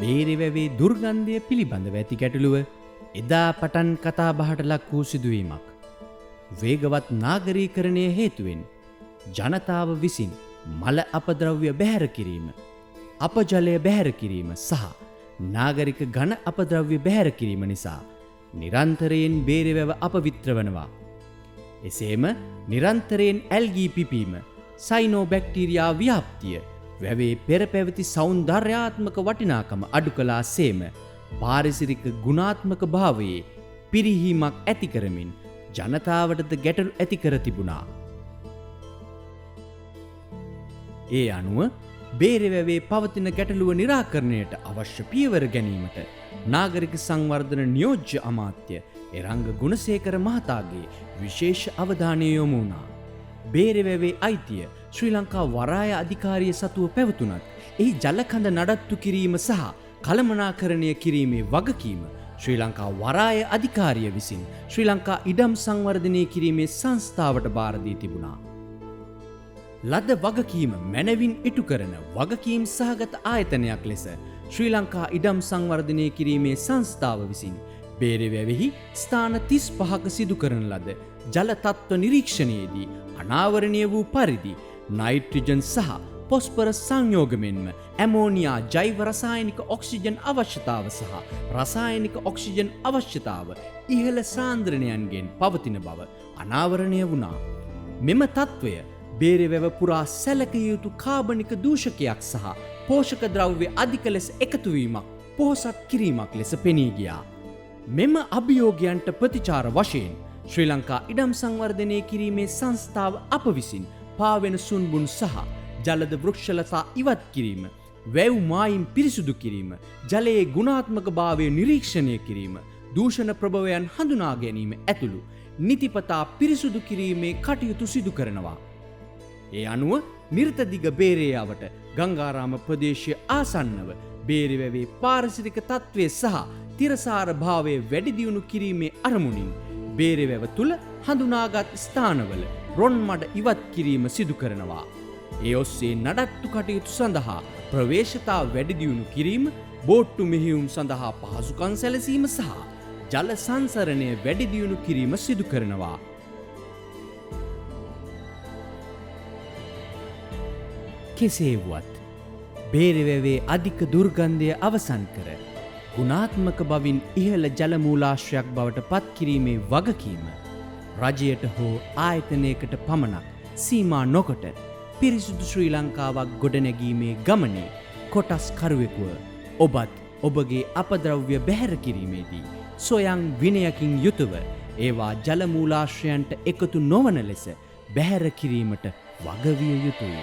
බේරවැවේ දුර්ගන්ධය පිළිබඳව ඇති ගැටලුව එදා පටන් කතා බහට ලක් වූ සිදුවීමක්. වේගවත් නාගරීකරණය හේතුවෙන් ජනතාව විසින් මල අපද්‍රව්‍ය බැහැර කිරීම, අපජලය බැහැර කිරීම සහ නාගරික ඝන අපද්‍රව්‍ය බැහැර කිරීම නිසා නිරන්තරයෙන් බේරවැව අපවිත්‍ර වනවා. එසේම නිරන්තරයෙන් ඇල්ගී පිපීම, සයිනෝබැක්ටීරියා ව්‍යාප්තිය වැවේ පෙර පැවති සෞන්දර්යාත්මක වටිනාකම අඩු කළා සේම පාරිසරික ගුණාත්මක භාවයේ පිරිහීමක් ඇති කරමින් ජනතාවටද ගැටලු ඇති කර තිබුණා. ඒ අනුව බේරවැවේ පවතින ගැටලුව නිරාකරණයට අවශ්‍ය පියවර ගැනීමට නාගරික සංවර්ධන නියෝජ්‍ය අමාත්‍ය එරංග ගුණසේකර මහතාගේ විශේෂ අවධානය යොමු වුණා. බේරවැවේ අයිතිය ශ්‍රී ලංකා වරාය අධිකාරිය සතුව පැවතුනත් එහි ජලකඳ නඩත්තු කිරීම සහ කළමනාකරණය කිරීමේ වගකීම ශ්‍රී ලංකා වරාය අධිකාරිය විසින් ශ්‍රී ලංකා ඉඩම් සංවර්ධනය කිරීමේ සංස්ථාවට භාර දී තිබුණා. ලද වගකීම මැනවින් ඉටු කරන වගකීම් සහගත ආයතනයක් ලෙස ශ්‍රී ලංකා ඉඩම් සංවර්ධනය කිරීමේ සංස්ථාව විසින් බේරවැවෙහි ස්ථාන 35ක සිදු කරන ලද ජල තත්ත්ව නිරීක්ෂණයේදී අනාවරණය වූ පරිදි නයිට්‍රජන් සහ පොස්පරස් සංයෝග මෙන්ම ඇමෝනියා ජෛව රසායනික ඔක්සිජන් අවශ්‍යතාව සහ රසායනික ඔක්සිජන් අවශ්‍යතාව ඉහළ සාන්ද්‍රණයන්ගෙන් පවතින බව අනාවරණය වුණා. මෙම තත්ත්වය බේරවැව පුරා සැලකිය යුතු කාබනික දූෂකයක් සහ පෝෂක ද්‍රව්‍ය අධික ලෙස එකතුවීමක් පොහොසත් කිරීමක් ලෙස පෙනී ගියා. මෙම අභියෝගයන්ට ප්‍රතිචාර වශයෙන් ශ්‍රී ලංකා ඉඩම් සංවර්ධනය කිරීමේ සංස්ථාව අප විසින් පාවෙන සුන්බුන් සහ ජලද වෘක්ෂලතා ඉවත් කිරීම, වැව් මායිම් පිරිසුදු කිරීම, ජලයේ ගුණාත්මක භාවය නිරීක්ෂණය කිරීම, දූෂණ ප්‍රභවයන් හඳුනා ගැනීම ඇතුළු නිතිපතා පිරිසුදු කිරීමේ කටයුතු සිදු කරනවා. ඒ අනුව නිර්තදිග බේරයාවට ගංගාරාම ප්‍රදේශය ආසන්නව බේරවැවේ පාරිසරික තත්ත්වය සහ තිරසාර භාවය වැඩි දියුණු කිරීමේ අරමුණින් බේරවැව තුළ හඳුනාගත් ස්ථානවල රොන් මඩ ඉවත් කිරීම සිදු කරනවා. ඒ ඔස්සේ නඩත්තු කටයුතු සඳහා ප්‍රවේශතා වැඩි දියුණු කිරීම, බෝට්ටු මෙහෙයුම් සඳහා පහසුකම් සැලසීම සහ ජල සංසරණය වැඩි දියුණු කිරීම සිදු කරනවා. කෙසේ වුවත් බේරවැවේ අධික දුර්ගන්ධය අවසන් කර ගුණාත්මක බවින් ඉහළ ජල මූලාශ්‍රයක් බවට පත් කිරීමේ වගකීම රජයට හෝ ආයතනයකට පමණක් සීමා නොකොට පිරිසුදු ශ්‍රී ලංකාවක් ගොඩනැගීමේ ගමනේ කොටස් කරුවෙකුව ඔබත් ඔබගේ අපද්‍රව්‍ය බැහැර කිරීමේදී සොයං විනයකින් යුතුව ඒවා ජල මූලාශ්‍රයන්ට එකතු නොවන ලෙස බැහැර කිරීමට වගවිය යුතුය.